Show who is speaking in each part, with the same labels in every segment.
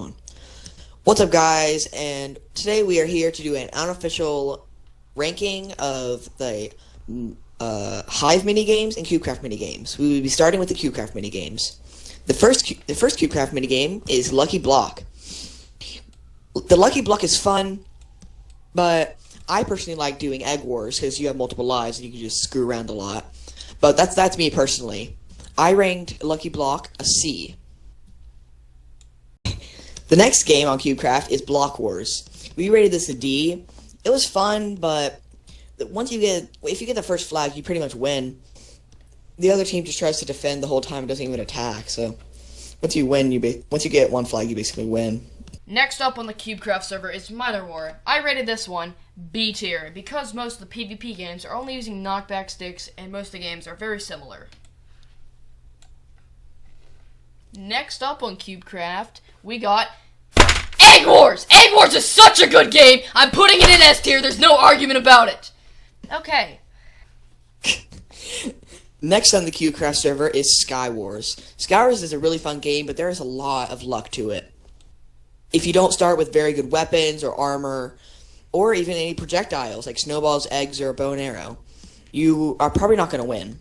Speaker 1: on. What's up, guys? And today we are here to do an unofficial ranking of the hive minigames and cubecraft minigames. We will be starting with the cubecraft minigames. The first cubecraft minigame is Lucky Block. The Lucky Block is fun, but I personally like doing Egg Wars because you have multiple lives and you can just screw around a lot. But that's me personally. I ranked Lucky Block a C. The next game on cubecraft is Block Wars. We rated this a D. It was fun, but if you get the first flag, you pretty much win. The other team just tries to defend the whole time and doesn't even attack. So once you get one flag, you basically win.
Speaker 2: Next up on the cubecraft server is Mother War. I rated this one B tier because most of the PvP games are only using knockback sticks and most of the games are very similar. Next up on cubecraft, we got Egg Wars! Egg Wars is such a good game! I'm putting it in S tier, there's no argument about it! Okay.
Speaker 1: Next on the cubecraft server is Skywars. Skywars is a really fun game, but there is a lot of luck to it. If you don't start with very good weapons or armor, or even any projectiles like snowballs, eggs, or a bow and arrow, you are probably not going to win.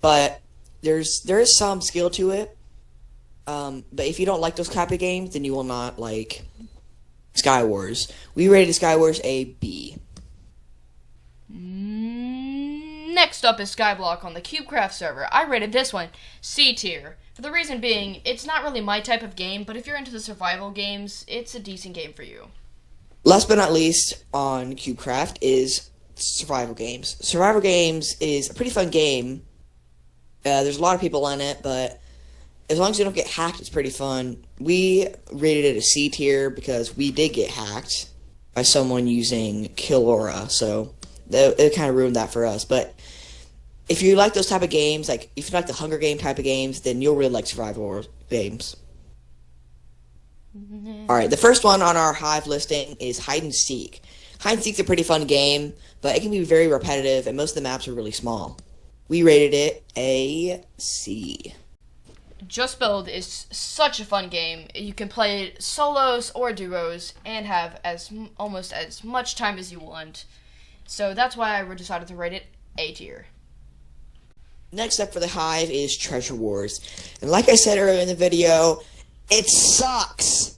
Speaker 1: But there is some skill to it. But if you don't like those type of games, then you will not like Skywars. We rated Skywars a B.
Speaker 2: Next up is Skyblock on the cubecraft server. I rated this one C tier. For the reason being, it's not really my type of game, but if you're into the survival games, it's a decent game for you.
Speaker 1: Last but not least on cubecraft is survival games. Survival games is a pretty fun game. There's a lot of people in it, but as long as you don't get hacked, it's pretty fun. We rated it a C tier because we did get hacked by someone using Killora, so it kind of ruined that for us. But if you like those type of games, like if you like the Hunger Game type of games, then you'll really like survival games. Alright, the first one on our hive listing is Hide and Seek. Hide and Seek's a pretty fun game, but it can be very repetitive, and most of the maps are really small. We rated it a C.
Speaker 2: Just Build is such a fun game. You can play it solos or duos and have almost as much time as you want. So that's why I decided to rate it A tier.
Speaker 1: Next up for the hive is Treasure Wars. And like I said earlier in the video, it sucks!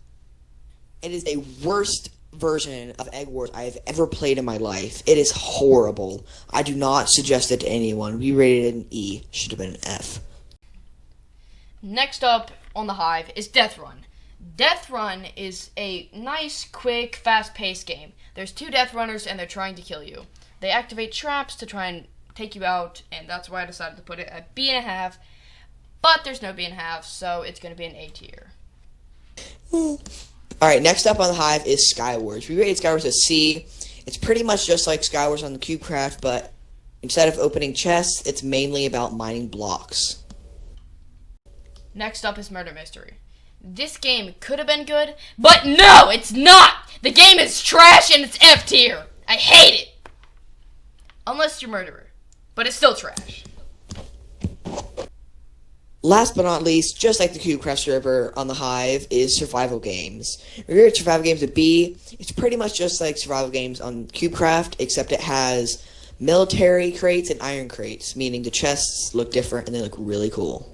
Speaker 1: It is a worst version of Egg Wars I have ever played in my life. It is horrible. I do not suggest it to anyone. We rated it an E. Should have been an F.
Speaker 2: Next up on the hive is Death Run. Death Run is a nice, quick, fast-paced game. There's 2 Death Runners and they're trying to kill you. They activate traps to try and take you out, and that's why I decided to put it at B.5. But there's no B.5, so it's going to be an A tier.
Speaker 1: Alright, next up on the hive is Skywars. We rated Skywars a C. It's pretty much just like Skywars on the cubecraft, but instead of opening chests, it's mainly about mining blocks.
Speaker 2: Next up is Murder Mystery. This game could have been good, but no, it's not! The game is trash and it's F tier. I hate it! Unless you're Murderer. But it's still trash.
Speaker 1: Last but not least, just like the cubecraft server on the hive, is survival games. We rated survival games a B. It's pretty much just like survival games on cubecraft, except it has military crates and iron crates, meaning the chests look different and they look really cool.